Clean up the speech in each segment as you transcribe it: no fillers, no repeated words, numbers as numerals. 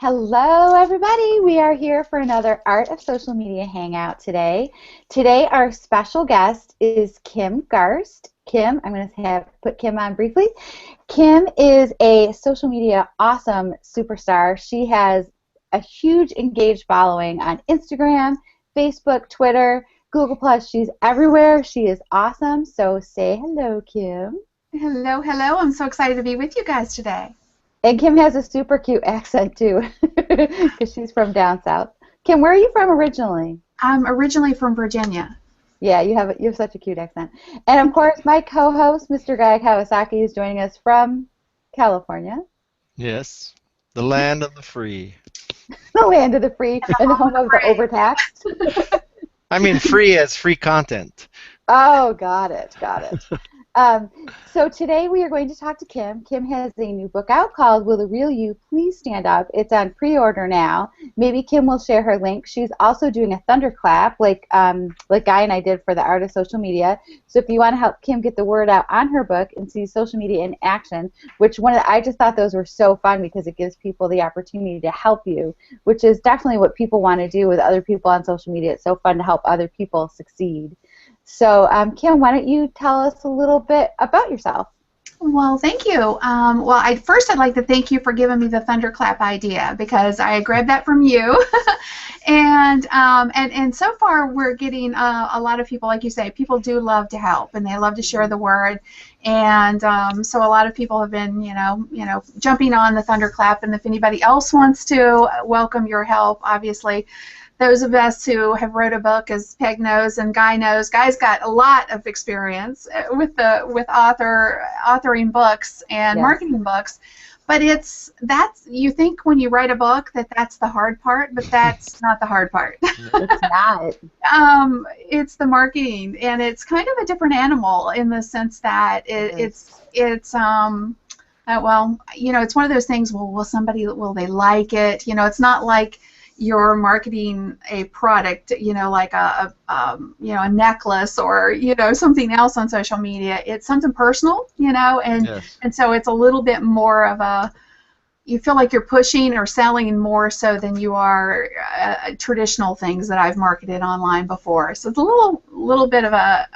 Hello, everybody. We are here for another Art of Social Media Hangout today. Today, our special guest is Kim Garst. Kim, I'm going to put Kim on briefly. Kim is a social media awesome superstar. She has a huge engaged following on Instagram, Facebook, Twitter, Google+. She's everywhere. She is awesome. So say hello, Kim. Hello, hello. I'm so excited to be with you guys today. And Kim has a super cute accent, too, because she's from down south. Kim, where are you from originally? I'm originally from Virginia. Yeah, you have such a cute accent. And, of course, my co-host, Mr. Guy Kawasaki, is joining us from California. Yes, the land of the free. The land of the free and the home of the overtaxed. I mean free as free content. Oh, got it. So today we are going to talk to Kim. Kim has a new book out called Will the Real You Please Stand Up? It's on pre-order now. Maybe Kim will share her link. She's also doing a thunderclap like Guy and I did for the Art of Social Media. So if you want to help Kim get the word out on her book and see social media in action, I just thought those were so fun because it gives people the opportunity to help you, which is definitely what people want to do with other people on social media. It's so fun to help other people succeed. So, Kim, why don't you tell us a little bit about yourself? Well, thank you. First I'd like to thank you for giving me the thunderclap idea because I grabbed that from you. and so far we're getting a lot of people, like you say, people do love to help and they love to share the word. And so a lot of people have been, jumping on the thunderclap. And if anybody else wants to welcome your help, obviously, those of us who have wrote a book, as Peg knows and Guy knows, Guy's got a lot of experience with authoring books and marketing books. But you think when you write a book that's the hard part, but that's not the hard part. It's not. It's the marketing, and it's kind of a different animal in the sense that it's one of those things. Well, will they like it? It's not like you're marketing a product, like a necklace or something else on social media. It's something personal, and so it's a little bit more of you feel like you're pushing or selling more so than you are traditional things that I've marketed online before. So it's a little bit of a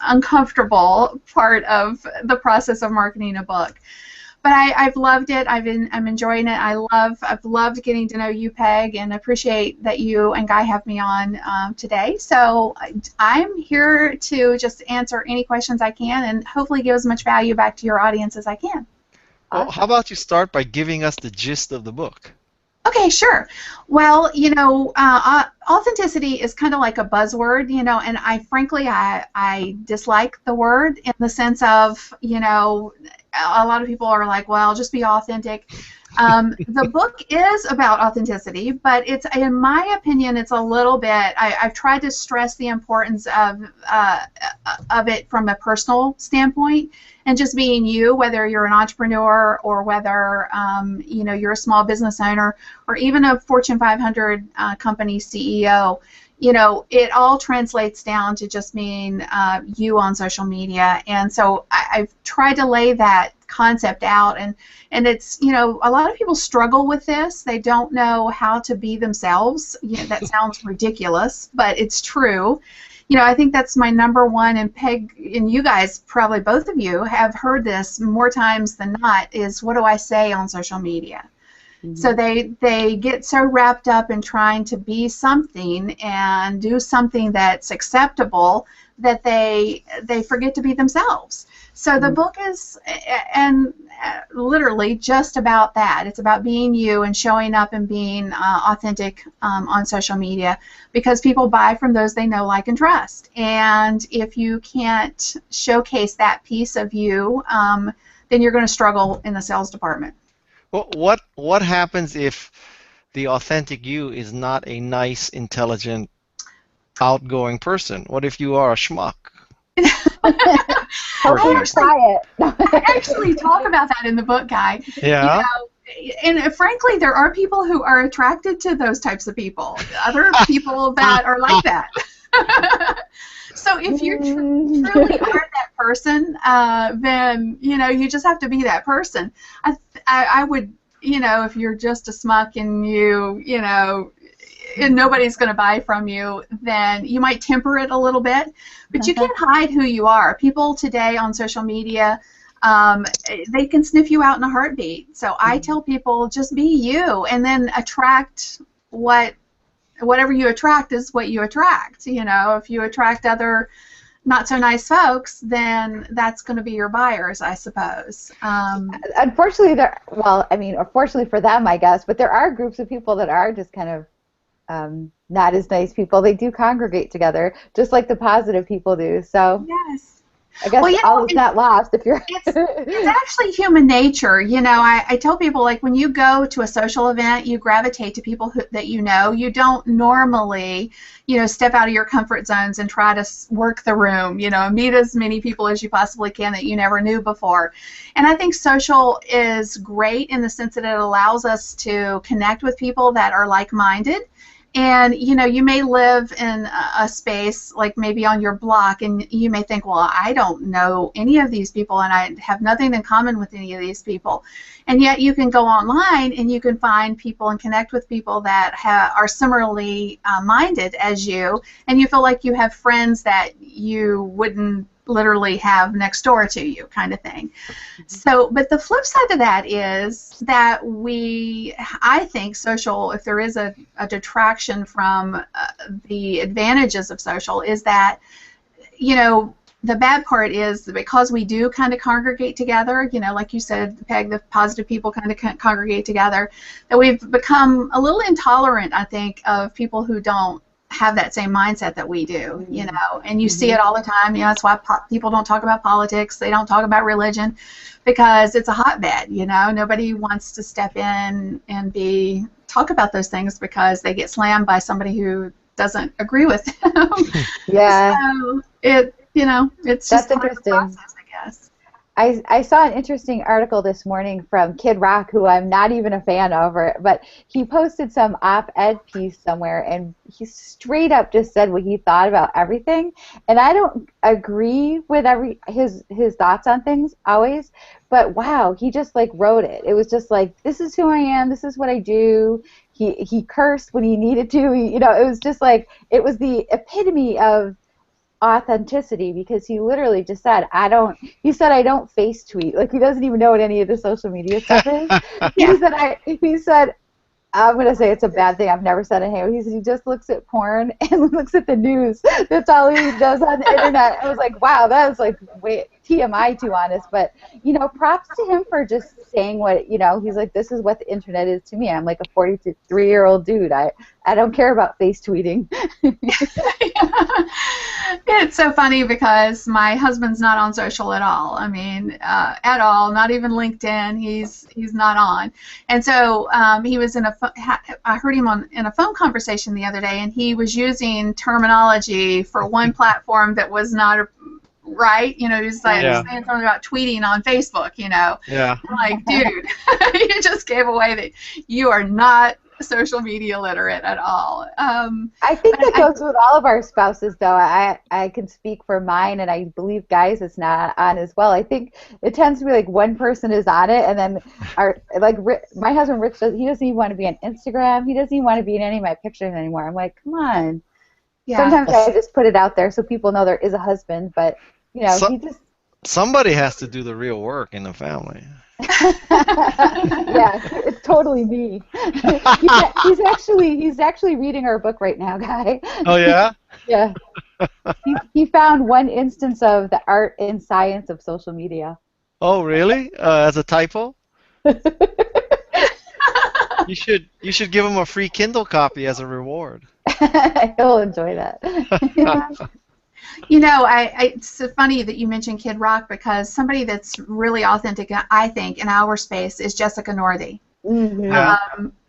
uncomfortable part of the process of marketing a book. But I've loved it. I'm enjoying it. I've loved getting to know you, Peg, and appreciate that you and Guy have me on today. So I'm here to just answer any questions I can and hopefully give as much value back to your audience as I can. Well, how about you start by giving us the gist of the book? Okay, sure. Well, authenticity is kind of like a buzzword, and I dislike the word in the sense of, a lot of people are like, well, just be authentic. The book is about authenticity, but in my opinion, it's a little bit. I've tried to stress the importance of it from a personal standpoint, and just being you, whether you're an entrepreneur or whether you're a small business owner or even a Fortune 500 company CEO. It all translates down to just being you on social media, and so I've tried to lay that concept out, and it's, a lot of people struggle with this. They don't know how to be themselves. That sounds ridiculous, but it's true. I think that's my number one, and Peg and you guys, probably both of you, have heard this more times than not, is what do I say on social media? Mm-hmm. So they get so wrapped up in trying to be something and do something that's acceptable that they forget to be themselves. So the book is literally just about that. It's about being you and showing up and being authentic on social media, because people buy from those they know, like, and trust. And if you can't showcase that piece of you, then you're going to struggle in the sales department. Well, what happens if the authentic you is not a nice, intelligent, outgoing person? What if you are a schmuck? Try it. I actually talk about that in the book, Guy. Yeah. And frankly, there are people who are attracted to those types of people. Other people that are like that. So if you truly are that person, then you just have to be that person. I would if you're just a smuck and and nobody's going to buy from you, then you might temper it a little bit. But you can't hide who you are. People today on social media, they can sniff you out in a heartbeat. So I tell people, just be you, and then attract whatever you attract is what you attract. If you attract other not so nice folks, then that's going to be your buyers, I suppose. Unfortunately, unfortunately for them, I guess, but there are groups of people that are just kind of not as nice people. They do congregate together, just like the positive people do. So yes. I guess all is not lost if you're. It's actually human nature. I tell people, like, when you go to a social event, you gravitate to people that you know. You don't normally, step out of your comfort zones and try to work the room, meet as many people as you possibly can that you never knew before. And I think social is great in the sense that it allows us to connect with people that are like-minded. And, you may live in a space, like maybe on your block, and you may think, well, I don't know any of these people, and I have nothing in common with any of these people. And yet you can go online, and you can find people and connect with people that are similarly minded as you, and you feel like you have friends that you wouldn't literally have next door to you, kind of thing. So, but the flip side of that is that I think social, if there is a detraction from the advantages of social, is that, the bad part is that because we do kind of congregate together, like you said, Peg, the positive people kind of congregate together, that we've become a little intolerant, I think, of people who don't have that same mindset that we do, and you see it all the time. That's why people don't talk about politics, they don't talk about religion, because it's a hotbed. Nobody wants to step in and talk about those things because they get slammed by somebody who doesn't agree with them. Yeah. So it's just that's interesting. Process, I guess. I saw an interesting article this morning from Kid Rock, who I'm not even a fan of, but he posted some op-ed piece somewhere, and he straight up just said what he thought about everything. And I don't agree with his thoughts on things always, but wow, he just wrote it. It was just like, this is who I am, this is what I do. He cursed when he needed to. It was just like, it was the epitome of authenticity, because he literally just said, I don't face tweet. Like, he doesn't even know what any of the social media stuff is. He said, I'm going to say it's a bad thing. I've never said it. He said he just looks at porn and looks at the news. That's all he does on the internet. I was like, wow, that is way TMI, too honest. But, props to him for just saying what, he's like, this is what the internet is to me. I'm like a 43-year-old dude. I don't care about face tweeting. It's so funny because my husband's not on social at all. I mean, at all. Not even LinkedIn. He's not on. And so he was I heard him in a phone conversation the other day, and he was using terminology for one platform that was not right. He was saying something about tweeting on Facebook. Yeah. I'm like, dude, you just gave away that you are not social media literate at all. I think that goes with all of our spouses, though. I can speak for mine, and I believe guys is not on as well. I think it tends to be like one person is on it, and then my husband Rich, he doesn't even want to be on Instagram. He doesn't even want to be in any of my pictures anymore. I'm like, come on. Yeah. Sometimes I just put it out there so people know there is a husband, but he just. Somebody has to do the real work in the family. Yeah, it's totally me. He's actually reading our book right now, Guy. Oh yeah? Yeah. He found one instance of the art and science of social media. Oh really? As a typo? You should give him a free Kindle copy as a reward. He'll enjoy that. It's so funny that you mentioned Kid Rock, because somebody that's really authentic, I think, in our space is Jessica Northey. Mm-hmm. Yeah.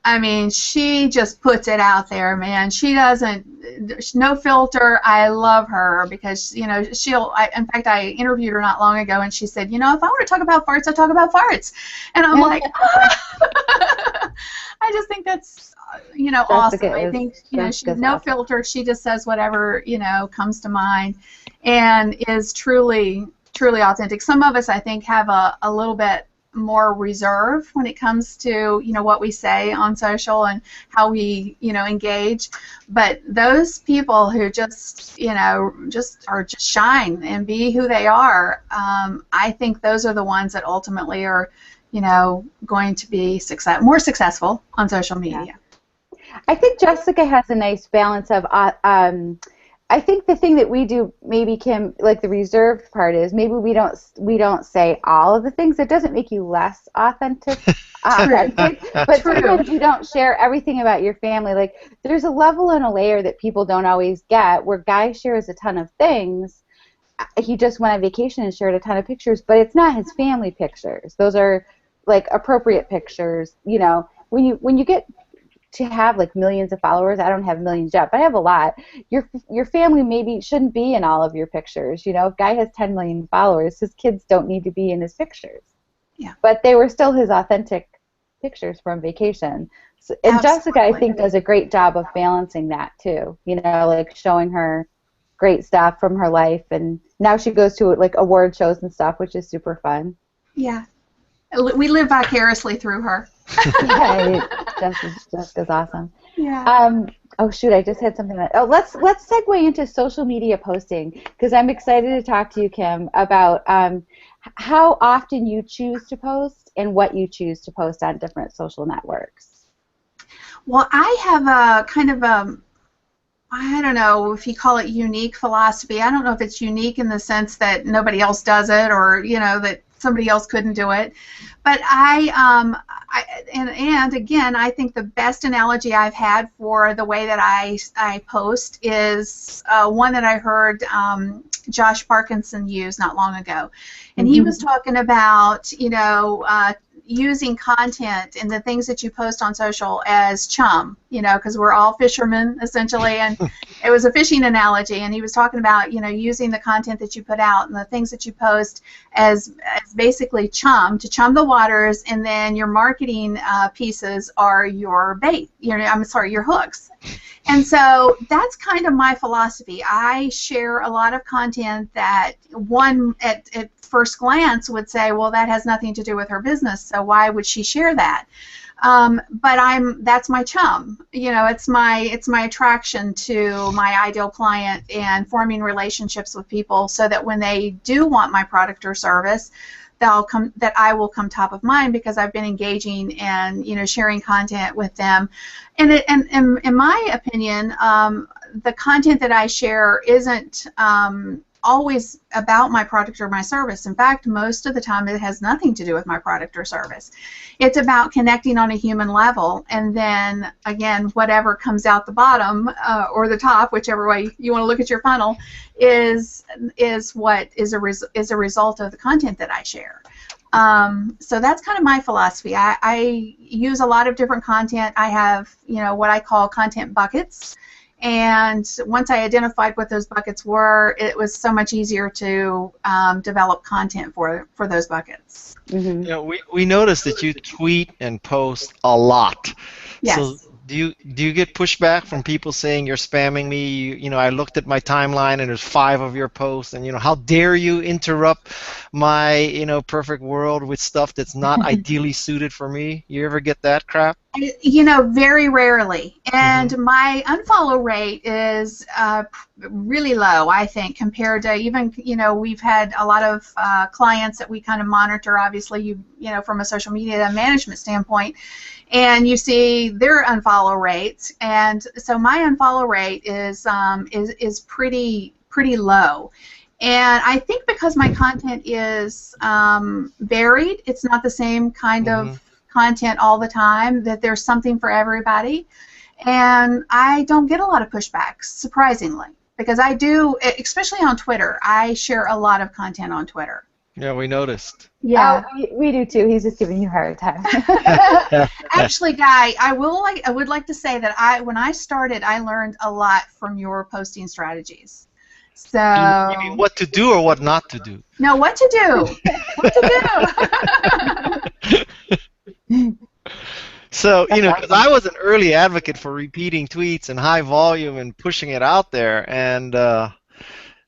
I mean, she just puts it out there, man. She doesn't, no filter. I love her because, in fact, I interviewed her not long ago, and she said, if I want to talk about farts, I talk about farts. And I'm like, I just think that's, awesome. I think, she no filter. She just says whatever, comes to mind, and is truly, truly authentic. Some of us, I think, have a little bit more reserved when it comes to, what we say on social and how we, engage. But those people who just, just shine and be who they are, I think those are the ones that ultimately are, going to be more successful on social media. Yeah. I think Jessica has a nice balance of, I think the thing that we do, maybe Kim, like the reserved part is maybe we don't say all of the things. It doesn't make you less authentic, but sometimes you don't share everything about your family. Like there's a level and a layer that people don't always get where Guy shares a ton of things. He just went on vacation and shared a ton of pictures, but it's not his family pictures. Those are like appropriate pictures. When you get to have like millions of followers, I don't have millions yet, but I have a lot. Your family maybe shouldn't be in all of your pictures. If Guy has 10 million followers, his kids don't need to be in his pictures. Yeah. But they were still his authentic pictures from vacation. So, and Absolutely. Jessica, I think, does a great job of balancing that too. Like showing her great stuff from her life, and now she goes to like award shows and stuff, which is super fun. Yeah. We live vicariously through her. Yeah, Jessica's awesome. Yeah. Oh shoot, I just had something. Let's segue into social media posting, because I'm excited to talk to you, Kim, about how often you choose to post and what you choose to post on different social networks. Well, I have a kind of I don't know if you call it unique philosophy. I don't know if it's unique in the sense that nobody else does it, or that somebody else couldn't do it. But and again, I think the best analogy I've had for the way that I post is one that I heard Josh Parkinson use not long ago, and he was talking about using content and the things that you post on social as chum, because we're all fishermen essentially, and it was a fishing analogy, and he was talking about using the content that you put out and the things that you post as basically chum, to chum the waters, and then your marketing pieces are your bait, your hooks. And so that's kind of my philosophy. I share a lot of content that one at first glance would say, well, that has nothing to do with her business, so why would she share that? But that's my chum. It's my attraction to my ideal client and forming relationships with people so that when they do want my product or service, that I will come top of mind because I've been engaging and sharing content with them. And in my opinion, the content that I share isn't always about my product or my service. In fact, most of the time it has nothing to do with my product or service. It's about connecting on a human level, and then again, whatever comes out the bottom or the top, whichever way you want to look at your funnel, is what is a result of the content that I share. So that's kind of my philosophy. I use a lot of different content. I have what I call content buckets. And once I identified what those buckets were, it was so much easier to develop content for those buckets. Mm-hmm. We noticed that you tweet and post a lot. Yes. So do you get pushback from people saying you're spamming me? I looked at my timeline and there's 5 of your posts, and how dare you interrupt my perfect world with stuff that's not ideally suited for me? You ever get that crap? Very rarely. And my unfollow rate is really low, I think, compared to even, we've had a lot of clients that we kind of monitor, obviously, from a social media management standpoint, and you see their unfollow rates. And so my unfollow rate is pretty low. And I think because my content is varied, it's not the same kind of content all the time, that there's something for everybody, and I don't get a lot of pushback, surprisingly, because I do, especially on Twitter. I share a lot of content on Twitter. Yeah, we noticed. Yeah, we do too. He's just giving you a hard time. Actually, Guy, I would like to say that when I started, I learned a lot from your posting strategies. So you mean what to do or what not to do? No, what to do. What to do. So, because I was an early advocate for repeating tweets and high volume and pushing it out there, and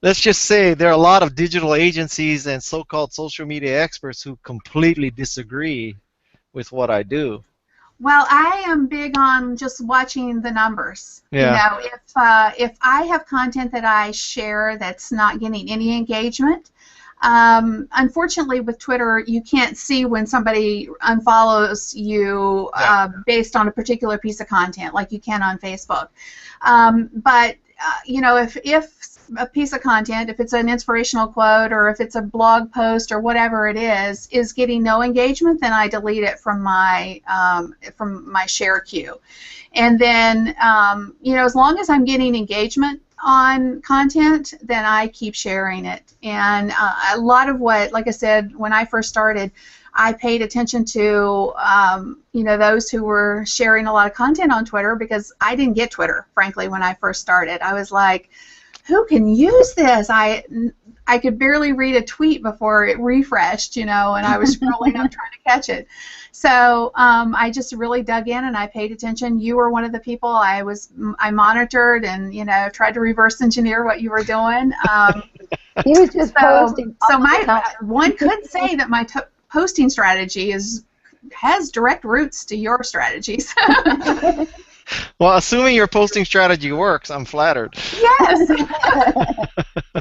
let's just say there are a lot of digital agencies and so-called social media experts who completely disagree with what I do. Well, I am big on just watching the numbers. You Yeah. know, if I have content that I share that's not getting any engagement, unfortunately with Twitter, you can't see when somebody unfollows you based on a particular piece of content like you can on Facebook. But you know, if a piece of content, if it's an inspirational quote or if it's a blog post or whatever it is getting no engagement, then I delete it from my share queue. And then, you know, as long as I'm getting engagement on content, then I keep sharing it. And a lot of what, like I said, when I first started, I paid attention to, you know, those who were sharing a lot of content on Twitter, because I didn't get Twitter, frankly, when I first started. I was like, who can use this? I could barely read a tweet before it refreshed, you know, and I was scrolling up trying to catch it. So I just really dug in and I paid attention. You were one of the people I monitored and, you know, tried to reverse engineer what you were doing. He was just posting. So one could say that my posting strategy has direct roots to your strategies. Well, assuming your posting strategy works, I'm flattered. Yes.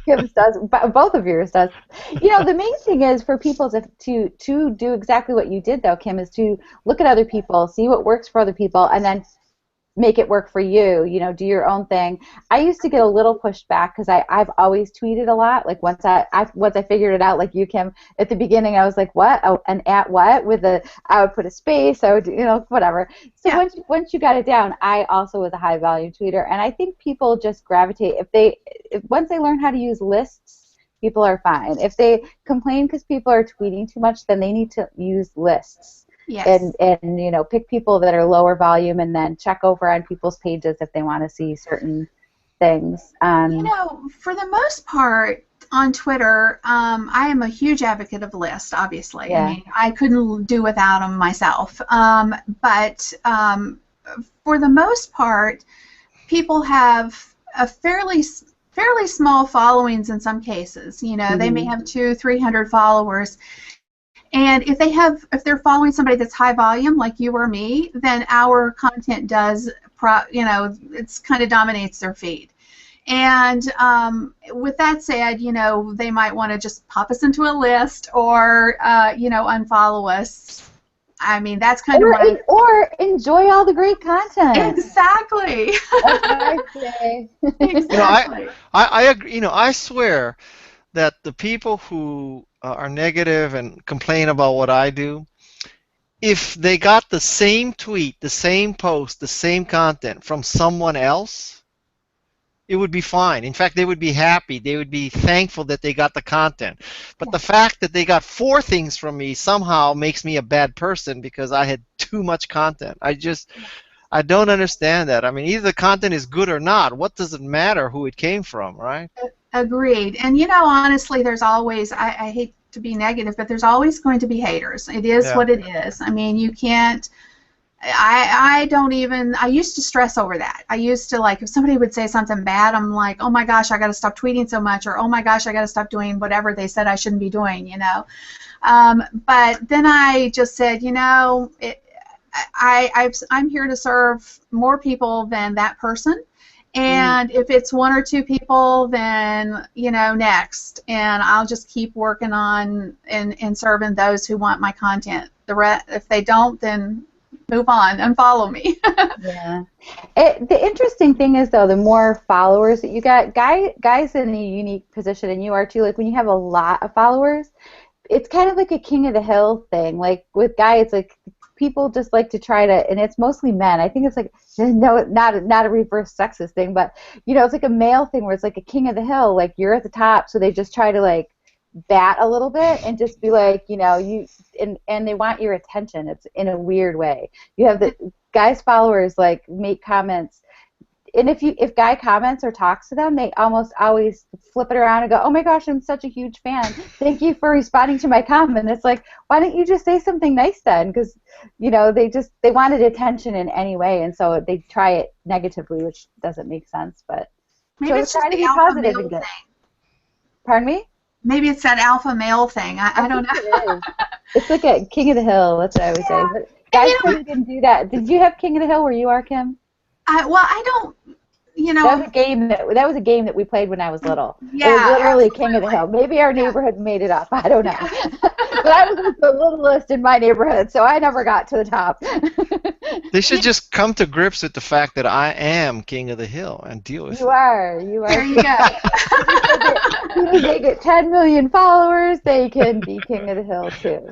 Kim's does. Both of yours does. You know, the main thing is for people to do exactly what you did, though, Kim, is to look at other people, see what works for other people, and then make it work for you. You know, do your own thing. I used to get a little pushed back because I've always tweeted a lot. Like once I figured it out, like you, Kim, at the beginning, I was like, what? Oh, and at what? I would put a space. I would, you know, whatever. So Yeah. once you got it down, I also was a high volume tweeter, and I think people just gravitate once they learn how to use lists. People are fine. If they complain because people are tweeting too much, then they need to use lists. Yes. And you know, pick people that are lower volume and then check over on people's pages if they want to see certain things. You know, for the most part on Twitter, I am a huge advocate of lists, obviously. Yeah. I mean, I couldn't do without them myself. But for the most part, people have a fairly small followings in some cases. You know, they may have 200-300 followers. And if they're following somebody that's high volume, like you or me, then our content does, you know, it's kind of dominates their feed. And with that said, you know, they might want to just pop us into a list or, you know, unfollow us. I mean, that's kind of what or enjoy all the great content. Exactly. You know, I agree. You know, I swear that the people who are negative and complain about what I do, if they got the same tweet, the same post, the same content from someone else, it would be fine. In fact, they would be happy. They would be thankful that they got the content. But the fact that they got 4 things from me somehow makes me a bad person because I had too much content. I don't understand that. I mean, either the content is good or not. What does it matter who it came from, right? Agreed. And, you know, honestly, there's always, I hate to be negative, but there's always going to be haters. It is what it is. I mean, you can't, I used to stress over that. I used to, like, if somebody would say something bad, I'm like, oh my gosh, I got to stop tweeting so much, or oh my gosh, I got to stop doing whatever they said I shouldn't be doing, you know. But then I just said, you know, I'm here to serve more people than that person. And if it's 1 or 2 people, then, you know, next. And I'll just keep working on and serving those who want my content. If they don't, then move on, unfollow me. Yeah. The interesting thing is, though, the more followers that you get, guys in a unique position, and you are too, like when you have a lot of followers, it's kind of like a king of the hill thing. Like with guys, it's like people just like to try to, and it's mostly men. I think it's like, no, not a reverse sexist thing, but you know, it's like a male thing where it's like a king of the hill, like you're at the top, so they just try to like bat a little bit and just be like, you know, and they want your attention. It's in a weird way. You have the guys' followers like make comments, and if guy comments or talks to them, they almost always flip it around and go, oh my gosh, I'm such a huge fan. Thank you for responding to my comment. It's like, why don't you just say something nice then? Because, you know, they wanted attention in any way, and so they try it negatively, which doesn't make sense. But Maybe so it's just try to the be alpha positive male and good. thing. Pardon me? Maybe it's that alpha male thing. I don't know. It is. It's like a King of the Hill. That's what I would say. Yeah. But And guys really didn't do that. Did you have King of the Hill where you are, Kim? well, I don't, That was a game that was a game that we played when I was little. It was yeah, literally absolutely. King of the Hill. Maybe our Yeah. neighborhood made it up. I don't know. Yeah. But I was the littlest in my neighborhood, so I never got to the top. They should just come to grips with the fact that I am king of the hill and deal with You it. are. There you go. As soon as they get 10 million followers, they can be King of the Hill too.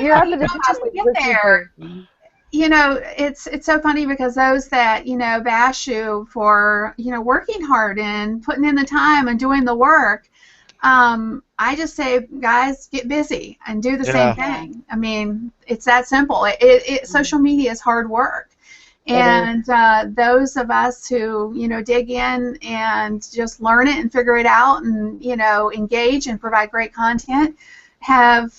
You're up at the top just with get Ricky there. Bobby. It's so funny because those that bash you for working hard and putting in the time and doing the work, I just say, guys, get busy and do the same thing. I mean, it's that simple. Social media is hard work. And those of us who dig in and just learn it and figure it out and engage and provide great content have,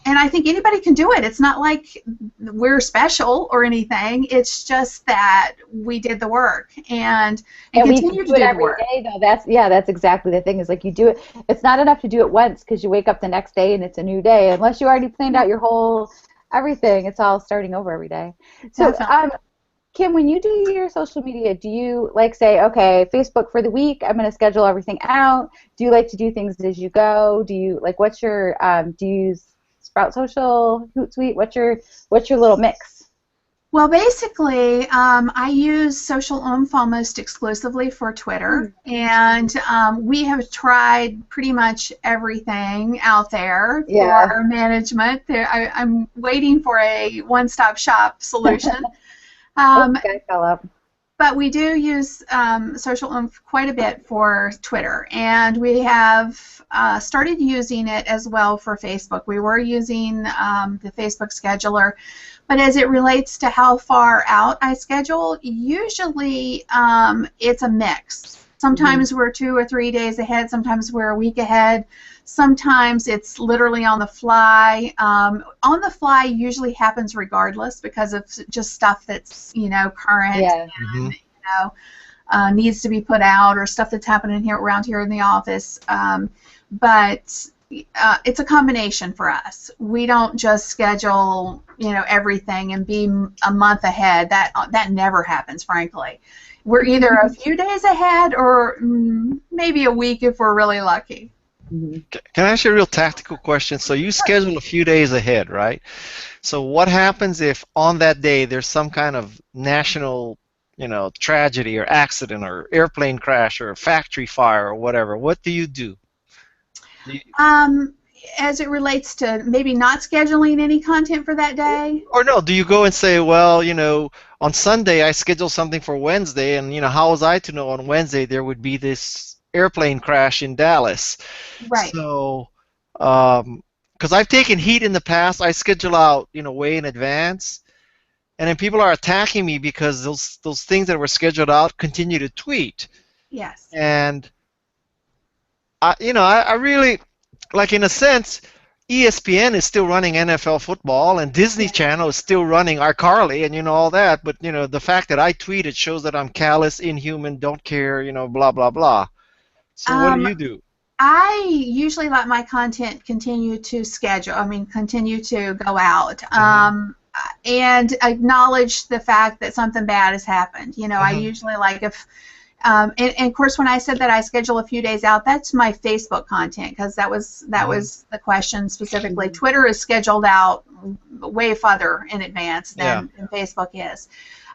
and I think anybody can do it. It's not like we're special or anything. It's just that we did the work and continue to do the work. Day, though. That's exactly the thing. Is like you do it. It's not enough to do it once because you wake up the next day and it's a new day. Unless you already planned out your whole everything, it's all starting over every day. So, Kim, when you do your social media, do you like say, okay, Facebook for the week, I'm going to schedule everything out? Do you like to do things as you go? Do you like what's your do you use Sprout Social, Hootsuite? What's your little mix? Well, basically, I use Social Oomph almost exclusively for Twitter, and we have tried pretty much everything out there for our management. I'm waiting for a one-stop shop solution. But we do use Social Oomph quite a bit for Twitter, and we have started using it as well for Facebook. We were using the Facebook scheduler, but as it relates to how far out I schedule, usually it's a mix. Sometimes we're 2 or 3 days ahead, sometimes we're a week ahead, sometimes it's literally on the fly. On the fly usually happens regardless because of just stuff that's current and needs to be put out, or stuff that's happening around here in the office. But it's a combination for us. We don't just schedule everything and be a month ahead. That never happens, frankly. We're either a few days ahead or maybe a week if we're really lucky. Can I ask you a real tactical question? So you schedule a few days ahead, right? So what happens if on that day there's some kind of national, tragedy or accident or airplane crash or factory fire or whatever? What do you do? As it relates to maybe not scheduling any content for that day? Or no, do you go and say, well, on Sunday I scheduled something for Wednesday, and how was I to know on Wednesday there would be this airplane crash in Dallas? Right. So, because I've taken heat in the past, I schedule out, way in advance, and then people are attacking me because those things that were scheduled out continue to tweet. Yes. And I really, like, in a sense, ESPN is still running NFL football, and Disney Channel is still running iCarly, and all that. But the fact that I tweet it shows that I'm callous, inhuman, don't care, blah blah blah. So what do you do? I usually let my content continue to continue to go out, and acknowledge the fact that something bad has happened. I usually like if. And of course, when I said that I schedule a few days out, that's my Facebook content, because that was the question specifically. Twitter is scheduled out way farther in advance than Facebook is.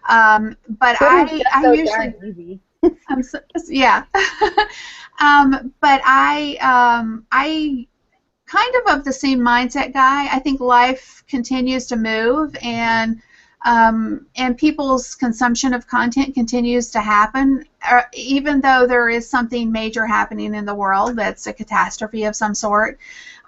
But I usually but I kind of the same mindset guy. I think life continues to move, and people's consumption of content continues to happen, even though there is something major happening in the world that's a catastrophe of some sort.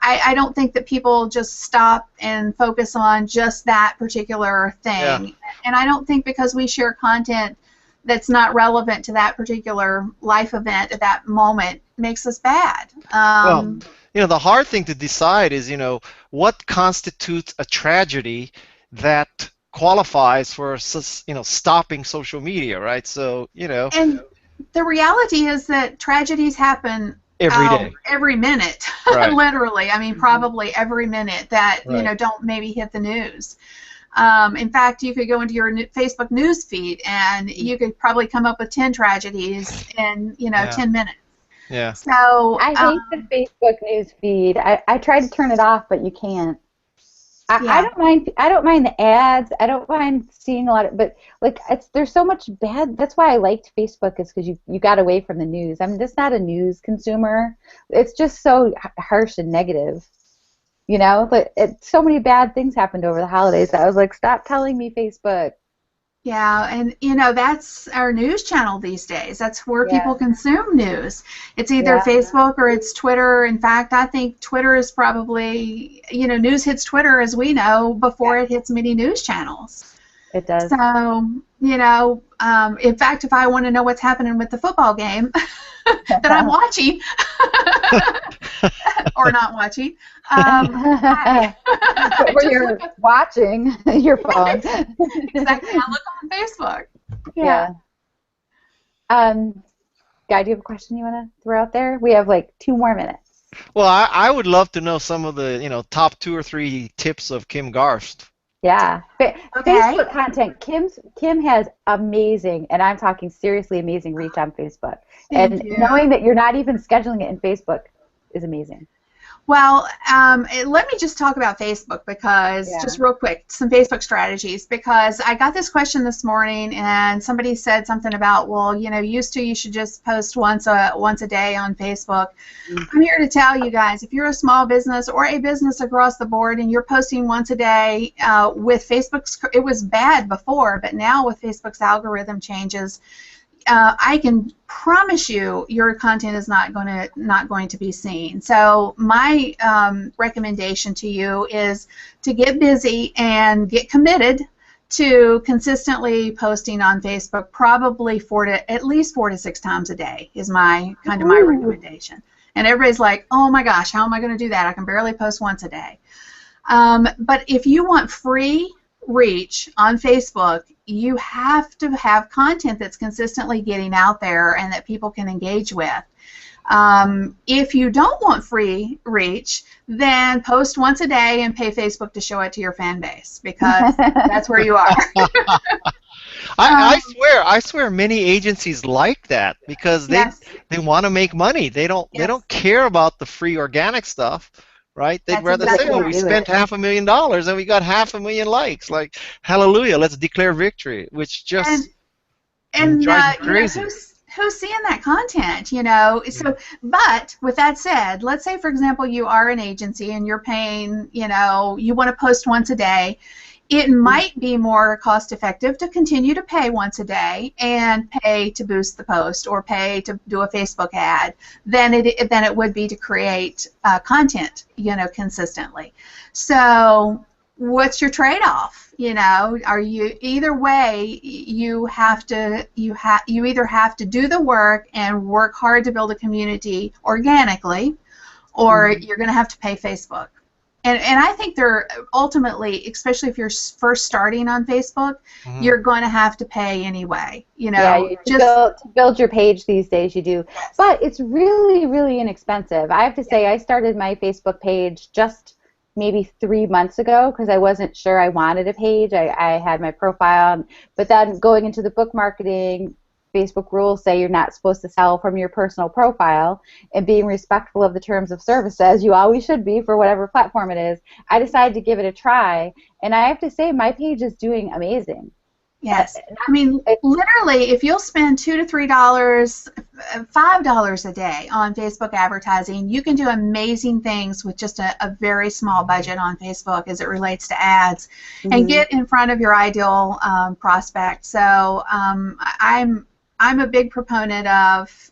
I don't think that people just stop and focus on just that particular thing. And I don't think because we share content that's not relevant to that particular life event at that moment makes us bad. Well, the hard thing to decide is, what constitutes a tragedy that qualifies for, stopping social media, right? So, And the reality is that tragedies happen Every day. Every minute, Right. literally. I mean, probably every minute that Right. don't maybe hit the news. In fact, you could go into your Facebook news feed and you could probably come up with 10 tragedies in Yeah. 10 minutes. Yeah. So I hate the Facebook news feed. I tried to turn it off, but you can't. I yeah. don't mind. I don't mind the ads. I don't mind seeing a lot of, but like there's so much bad. That's why I liked Facebook, is because you got away from the news. I'm just not a news consumer. It's just so harsh and negative, But so many bad things happened over the holidays that I was like, stop telling me Facebook. Yeah, and that's our news channel these days. That's where Yeah. people consume news. It's either Yeah. Facebook or it's Twitter. In fact, I think Twitter is probably, news hits Twitter, as we know, before it hits many news channels. It does. So, in fact, if I want to know what's happening with the football game that I'm watching or not watching, Where you're watching your phone. exactly, I look on Facebook. Yeah. Guy, do you have a question you want to throw out there? We have like 2 more minutes. Well, I would love to know some of the top 2 or 3 tips of Kim Garst. Yeah. Okay. Facebook content. Kim has amazing, and I'm talking seriously amazing reach on Facebook. Thank you. Knowing that you're not even scheduling it in Facebook is amazing. Well, let me just talk about Facebook just real quick, some Facebook strategies, because I got this question this morning and somebody said something about, well, you should just post once a day on Facebook. I'm here to tell you guys, if you're a small business or a business across the board and you're posting once a day with Facebook's, it was bad before, but now with Facebook's algorithm changes, I can promise you your content is not going to be seen. So my recommendation to you is to get busy and get committed to consistently posting on Facebook, probably at least 4 to 6 times a day is my recommendation. And everybody's like, oh my gosh, how am I going to do that? I can barely post once a day. But if you want free reach on Facebook, you have to have content that's consistently getting out there and that people can engage with. If you don't want free reach, then post once a day and pay Facebook to show it to your fan base, because that's where you are. I swear many agencies like that, because they want to make money. They don't care about the free organic stuff. Right? They'd rather say, well, we spent $500,000 and we got 500,000 likes. Like, hallelujah, let's declare victory, which just drives me crazy. Who's seeing that content, So, but with that said, let's say, for example, you are an agency and you're paying, you want to post once a day. It might be more cost effective to continue to pay once a day and pay to boost the post or pay to do a Facebook ad than it would be to create content, consistently. So what's your trade-off? Are you either way? You either have to do the work and work hard to build a community organically, or you're going to have to pay Facebook. And I think they're ultimately, especially if you're first starting on Facebook, you're going to have to pay anyway. To build your page these days, you do. But it's really, really inexpensive. I have to say, I started my Facebook page just maybe 3 months ago because I wasn't sure I wanted a page. I had my profile, but then going into the book marketing, Facebook rules say you're not supposed to sell from your personal profile, and being respectful of the terms of service, as you always should be for whatever platform it is, I decided to give it a try, and I have to say my page is doing amazing. Yes. I mean, literally, if you'll spend $2 to $3, $5 a day on Facebook advertising, you can do amazing things with just a very small budget on Facebook as it relates to ads, and get in front of your ideal prospect. So I'm a big proponent of,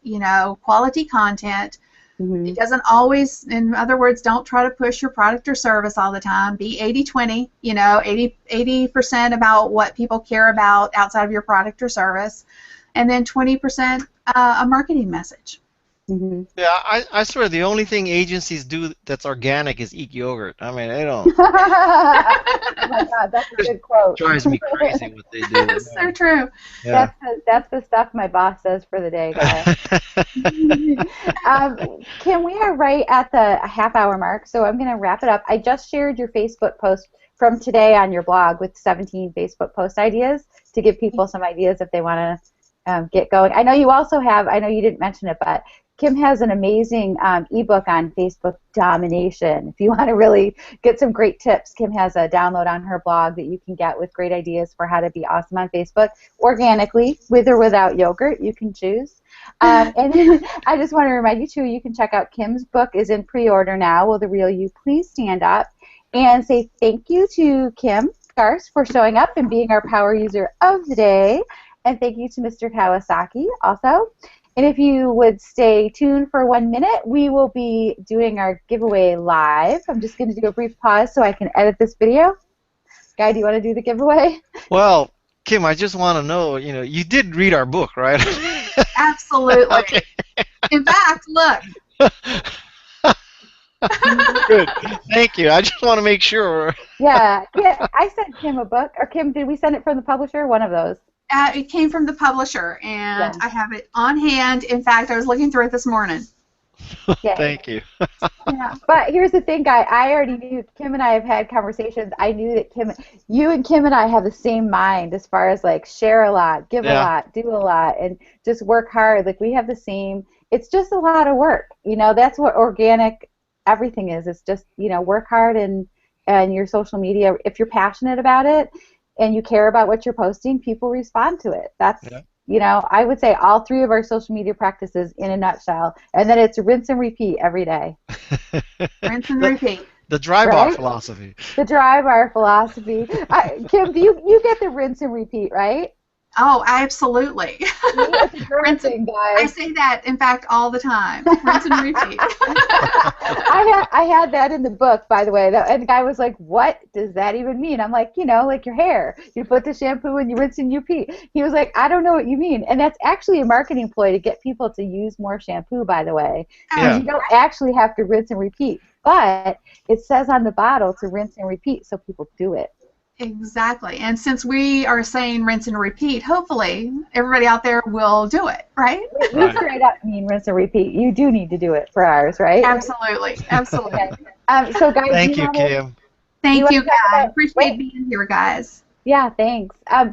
quality content. It doesn't always, in other words, don't try to push your product or service all the time. Be 80-20, 80% about what people care about outside of your product or service, and then 20% a marketing message. Mm-hmm. Yeah, I swear the only thing agencies do that's organic is eat yogurt. I mean, they don't. Oh my God, that's a It good quote. drives me crazy what they do. It's so true. Yeah. That's the stuff my boss says for the day, guys. Kim, we are right at the half-hour mark, so I'm going to wrap it up. I just shared your Facebook post from today on your blog with 17 Facebook post ideas to give people some ideas if they want to get going. I know you also have, I know you didn't mention it, but Kim has an amazing ebook on Facebook domination. If you want to really get some great tips, Kim has a download on her blog that you can get with great ideas for how to be awesome on Facebook organically, with or without yogurt. You can choose. And I just want to remind you, too, you can check out Kim's book is in pre-order now. Will the real you please stand up and say thank you to Kim Garst for showing up and being our power user of the day. And thank you to Mr. Kawasaki also. And if you would stay tuned for 1 minute, we will be doing our giveaway live. I'm just going to do a brief pause so I can edit this video. Guy, do you want to do the giveaway? Well, Kim, I just want to know, you did read our book, right? Absolutely. Okay. In fact, look. Good. Thank you. I just want to make sure. Yeah, I sent Kim a book. Or Kim, did we send it from the publisher? One of those. It came from the publisher, and I have it on hand. In fact, I was looking through it this morning. Thank you. Yeah, but here's the thing, Guy. I already knew, Kim and I have had conversations. I knew that you and Kim and I have the same mind as far as like share a lot, give a lot, do a lot, and just work hard. Like we have the same. It's just a lot of work. That's what organic everything is. It's just work hard and your social media. If you're passionate about it and you care about what you're posting, people respond to it. That's I would say all three of our social media practices in a nutshell, and then it's rinse and repeat every day. Rinse and repeat. The dry bar philosophy. The dry bar philosophy. Kim, do you get the rinse and repeat, right? Oh, absolutely. Rinse and guys. I say that, in fact, all the time. Rinse and repeat. I had that in the book, by the way, and the guy was like, "What does that even mean?" I'm like, like your hair. You put the shampoo and you rinse and you repeat. He was like, "I don't know what you mean," and that's actually a marketing ploy to get people to use more shampoo, by the way. You don't actually have to rinse and repeat, but it says on the bottle to rinse and repeat, so people do it. Exactly. And since we are saying rinse and repeat, hopefully everybody out there will do it, right? We straight up mean rinse and repeat. You do need to do it for ours, right? Absolutely. Absolutely. So, guys, Thank you, Kim. Thank you, guys. Appreciate being here, guys. Yeah, thanks.